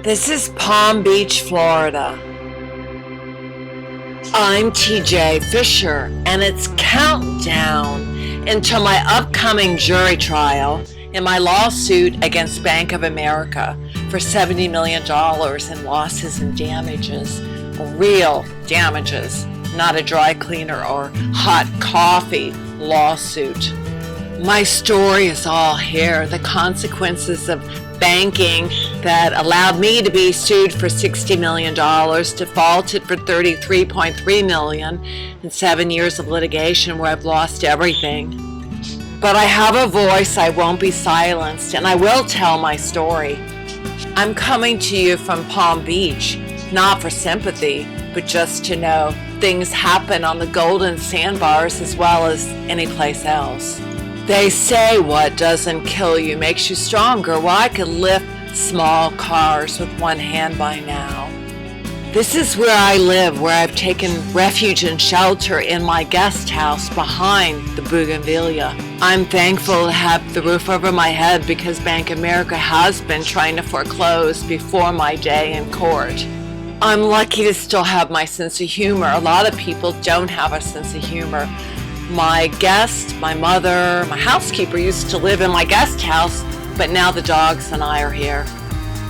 This is Palm Beach, Florida. I'm TJ Fisher, and it's countdown into my upcoming jury trial in my lawsuit against Bank of America for $70 million in losses and damages. Real damages, not a dry cleaner or hot coffee lawsuit. My story is all here. The consequences of banking that allowed me to be sued for $60 million, defaulted for $33.3 million, and 7 years of litigation where I've lost everything. But I have a voice, I won't be silenced, and I will tell my story. I'm coming to you from Palm Beach, not for sympathy, but just to know things happen on the golden sandbars as well as any place else. They say what doesn't kill you makes you stronger. Well, I could lift small cars with one hand by now. This is where I live, where I've taken refuge and shelter in my guest house behind the Bougainvillea. I'm thankful to have the roof over my head because Bank of America has been trying to foreclose before my day in court. I'm lucky to still have my sense of humor. A lot of people don't have a sense of humor. My guest, my mother, my housekeeper used to live in my guest house, but now the dogs and I are here.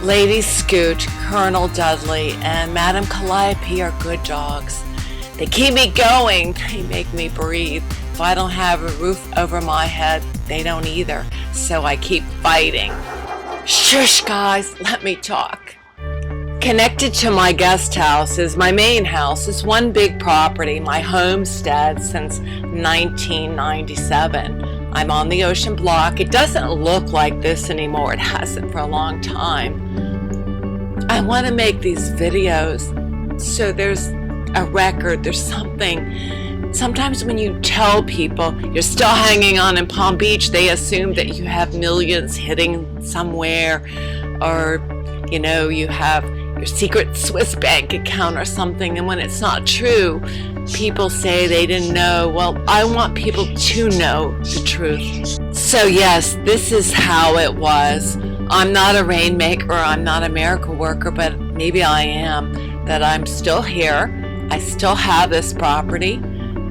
Lady Scoot, Colonel Dudley, and Madame Calliope are good dogs. They keep me going, they make me breathe. If I don't have a roof over my head, they don't either, so I keep fighting. Shush guys, let me talk. Connected to my guest house is my main house. It's one big property, my homestead since 1997. I'm on the ocean block. It doesn't look like this anymore. It hasn't for a long time. I want to make these videos so there's a record, there's something. Sometimes when you tell people you're still hanging on in Palm Beach, they assume that you have millions hidden somewhere, or you have your secret Swiss bank account or something, and when it's not true, people say they didn't know. Well, I want people to know the truth. So yes, this is how it was. I'm not a rainmaker, I'm not a miracle worker, but maybe I am, that I'm still here. I still have this property,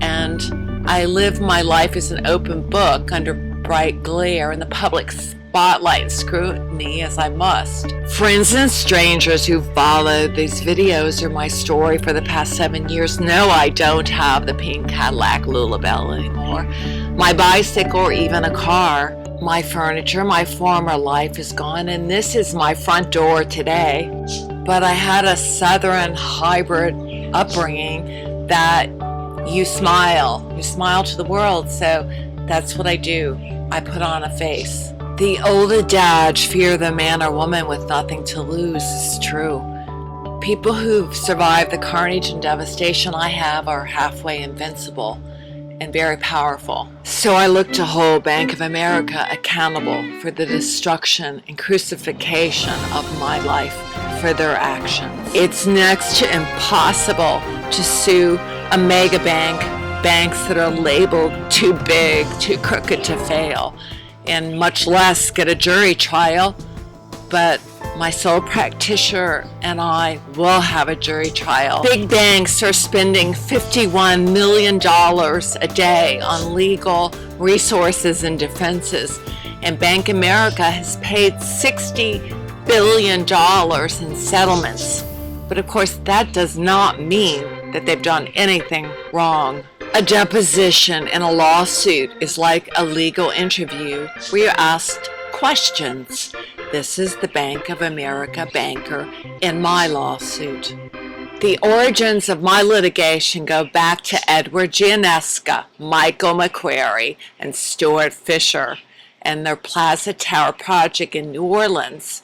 and I live my life as an open book under bright glare in the public spotlight and scrutiny as I must. Friends and strangers who followed these videos or my story for the past 7 years know I don't have the pink Cadillac Lulabelle anymore, my bicycle, or even a car. My furniture, my former life is gone, and this is my front door today. But I had a Southern hybrid upbringing that you smile to the world, so that's what I do. I put on a face. The old adage, fear the man or woman with nothing to lose, is true. People who've survived the carnage and devastation I have are halfway invincible and very powerful. So I look to hold Bank of America accountable for the destruction and crucifixion of my life for their actions. It's next to impossible to sue a mega bank, banks that are labeled too big, too crooked to fail, and much less get a jury trial. But my sole practitioner and I will have a jury trial. Big banks are spending $51 million a day on legal resources and defenses, and Bank America has paid $60 billion in settlements. But of course, that does not mean that they've done anything wrong. A deposition in a lawsuit is like a legal interview where you're asked questions. This is the Bank of America banker in my lawsuit. The origins of my litigation go back to Edward Gianesca, Michael McQuarrie, and Stuart Fisher and their Plaza Tower project in New Orleans.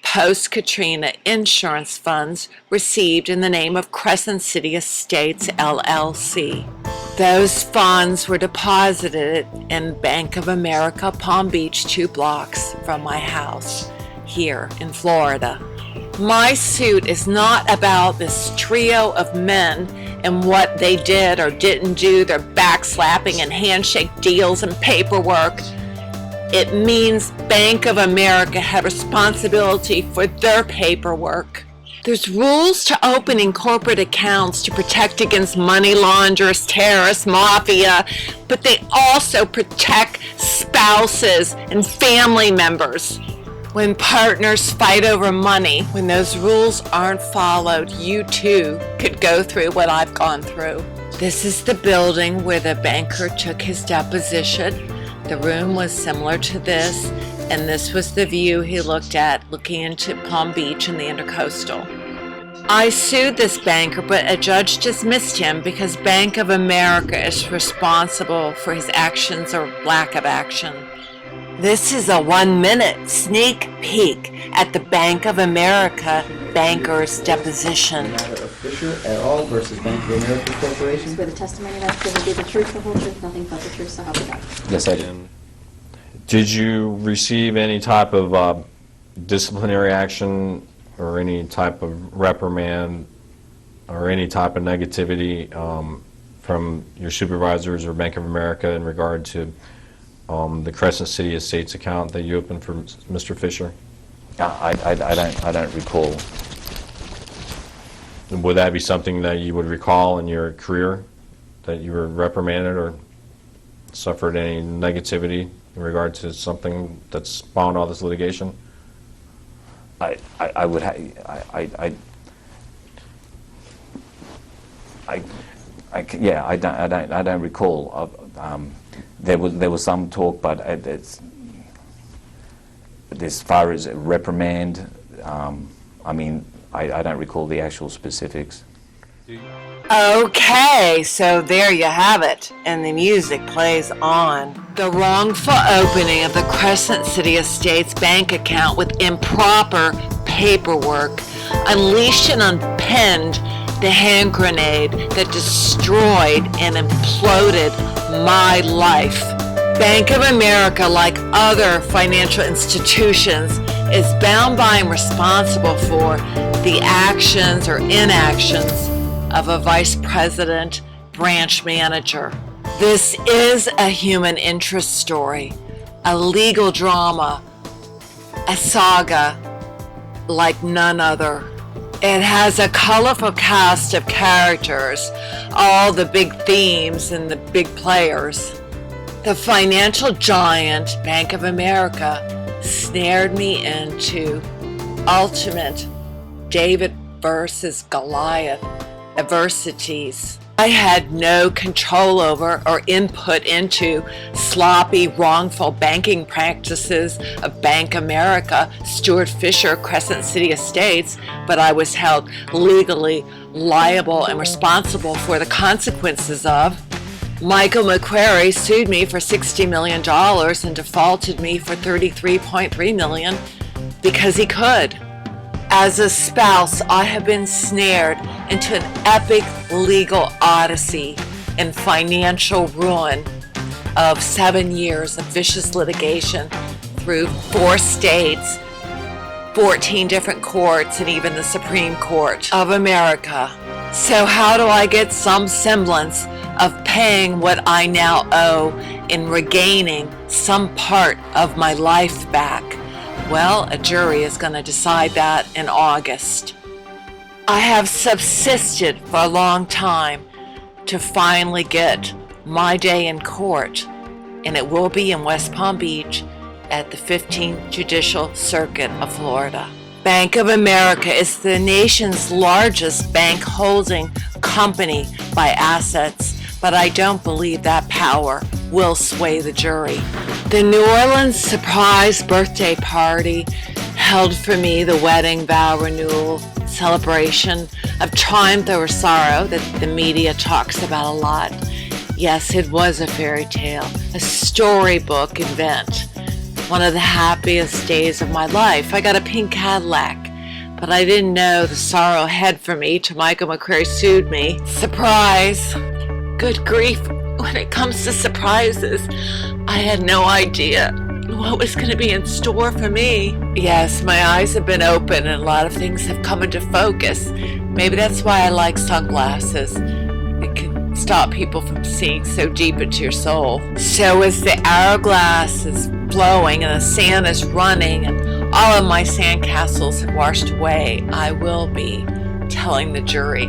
Post-Katrina insurance funds received in the name of Crescent City Estates, LLC. Those funds were deposited in Bank of America, Palm Beach, 2 blocks from my house here in Florida. My suit is not about this trio of men and what they did or didn't do, their backslapping and handshake deals and paperwork. It means Bank of America had responsibility for their paperwork. There's rules to opening corporate accounts to protect against money launderers, terrorists, mafia, but they also protect spouses and family members. When partners fight over money, when those rules aren't followed, you too could go through what I've gone through. This is the building where the banker took his deposition. The room was similar to this, and this was the view he looked at, looking into Palm Beach and the Intercoastal. I sued this banker, but a judge dismissed him because Bank of America is responsible for his actions or lack of action. This is a 1-minute sneak peek at the Bank of America banker's deposition. Matter of Fisher et al. Versus Bank of America Corporation. Where the testimony that's given be the truth, the whole truth, nothing but the truth, so help you God. Yes, I did. Did you receive any type of disciplinary action or any type of reprimand or any type of negativity from your supervisors or Bank of America in regard to the Crescent City Estates account that you opened for Mr. Fisher? I don't recall. Would that be something that you would recall in your career, that you were reprimanded or suffered any negativity in regard to something that spawned all this litigation? I would yeah, I don't recall. There was some talk, but it's as far as reprimand, I mean, I don't recall the actual specifics. Okay, so there you have it, and the music plays on. The wrongful opening of the Crescent City Estates bank account with improper paperwork unleashed and unpinned the hand grenade that destroyed and imploded my life. Bank of America, like other financial institutions, is bound by and responsible for the actions or inactions of a vice president, branch manager. This is a human interest story, a legal drama, a saga like none other. It has a colorful cast of characters, all the big themes and the big players. The financial giant, Bank of America, snared me into ultimate David versus Goliath adversities. I had no control over or input into sloppy, wrongful banking practices of Bank America, Stuart Fisher, Crescent City Estates, but I was held legally liable and responsible for the consequences of. Michael McQuarrie sued me for $60 million and defaulted me for $33.3 million because he could. As a spouse, I have been snared into an epic legal odyssey and financial ruin of 7 years of vicious litigation through 4 states, 14 different courts, and even the Supreme Court of America. So how do I get some semblance of paying what I now owe and regaining some part of my life back? Well, a jury is going to decide that in August. I have subsisted for a long time to finally get my day in court, and it will be in West Palm Beach at the 15th Judicial Circuit of Florida. Bank of America is the nation's largest bank holding company by assets, but I don't believe that power will sway the jury. The New Orleans surprise birthday party held for me the wedding vow renewal celebration of triumph over sorrow that the media talks about a lot. Yes, it was a fairy tale, a storybook event, one of the happiest days of my life. I got a pink Cadillac, but I didn't know the sorrow ahead for me till Michael McQuarrie sued me. Surprise! Good grief, when it comes to surprises, I had no idea what was going to be in store for me. Yes, my eyes have been open and a lot of things have come into focus. Maybe that's why I like sunglasses. It can stop people from seeing so deep into your soul. So as the hourglass is flowing and the sand is running and all of my sandcastles have washed away, I will be telling the jury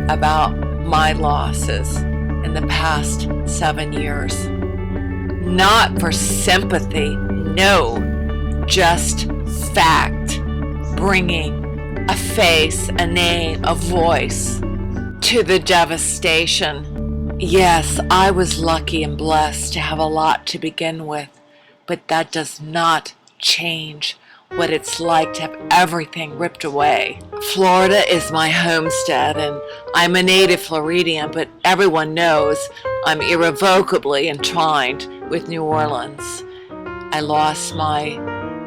about my losses in the past 7 years. Not for sympathy, no, just fact, bringing a face, a name, a voice to the devastation. Yes, I was lucky and blessed to have a lot to begin with, but that does not change what it's like to have everything ripped away. Florida is my homestead, and I'm a native Floridian, but everyone knows I'm irrevocably entwined with New Orleans. I lost my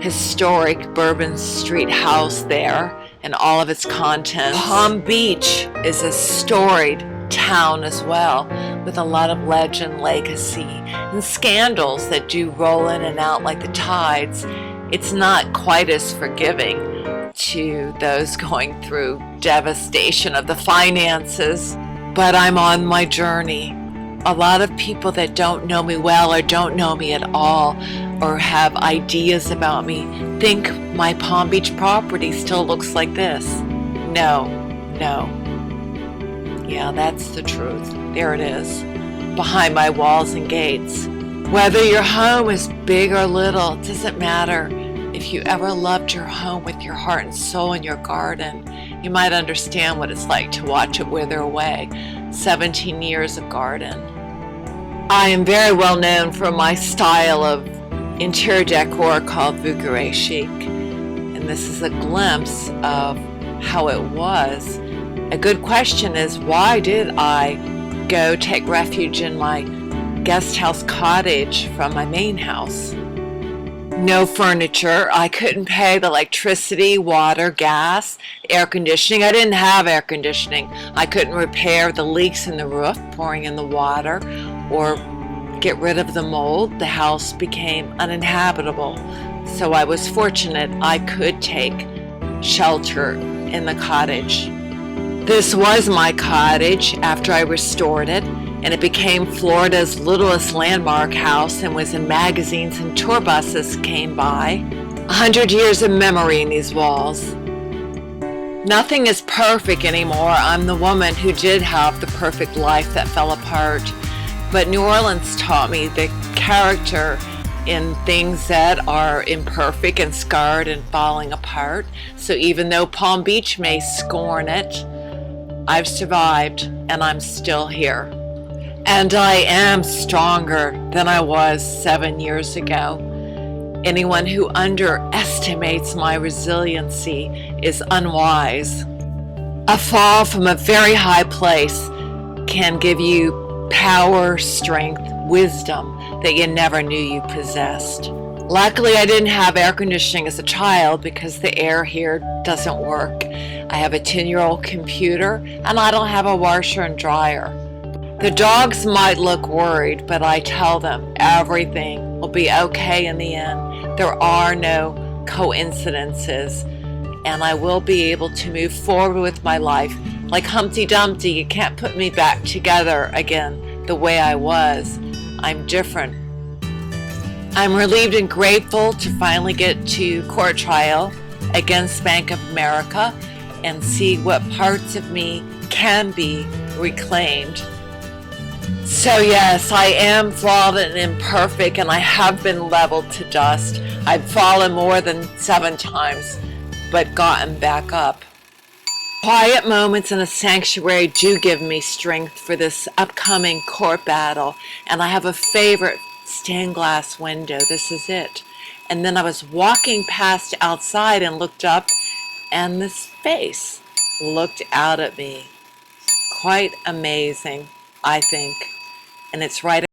historic Bourbon Street house there and all of its contents. Palm Beach is a storied town as well, with a lot of legend, legacy, and scandals that do roll in and out like the tides. It's not quite as forgiving to those going through devastation of the finances, but I'm on my journey. A lot of people that don't know me well or don't know me at all or have ideas about me think my Palm Beach property still looks like this. No. Yeah, that's the truth. There it is, behind my walls and gates. Whether your home is big or little, it doesn't matter. If you ever loved your home with your heart and soul in your garden, you might understand what it's like to watch it wither away. 17 years of garden. I am very well known for my style of interior decor called Vougere Chic, and this is a glimpse of how it was. A good question is, why did I go take refuge in my guest house cottage from my main house? No furniture. I couldn't pay the electricity, water, gas, air conditioning. I didn't have air conditioning. I couldn't repair the leaks in the roof, pouring in the water, or get rid of the mold. The house became uninhabitable. So I was fortunate I could take shelter in the cottage. This was my cottage after I restored it, and it became Florida's littlest landmark house and was in magazines and tour buses came by. 100 years of memory in these walls. Nothing is perfect anymore. I'm the woman who did have the perfect life that fell apart. But New Orleans taught me the character in things that are imperfect and scarred and falling apart. So even though Palm Beach may scorn it, I've survived and I'm still here. And I am stronger than I was 7 years ago. Anyone who underestimates my resiliency is unwise. A fall from a very high place can give you power, strength, wisdom that you never knew you possessed. Luckily, I didn't have air conditioning as a child because the air here doesn't work. I have a 10-year-old computer and I don't have a washer and dryer. The dogs might look worried, but I tell them everything will be okay in the end. There are no coincidences, and I will be able to move forward with my life. Like Humpty Dumpty, you can't put me back together again the way I was. I'm different. I'm relieved and grateful to finally get to court trial against Bank of America and see what parts of me can be reclaimed. So yes, I am flawed and imperfect, and I have been leveled to dust. I've fallen more than 7 times, but gotten back up. Quiet moments in a sanctuary do give me strength for this upcoming court battle, and I have a favorite stained glass window. This is it. And then I was walking past outside and looked up, and this face looked out at me. Quite amazing, I think. And it's right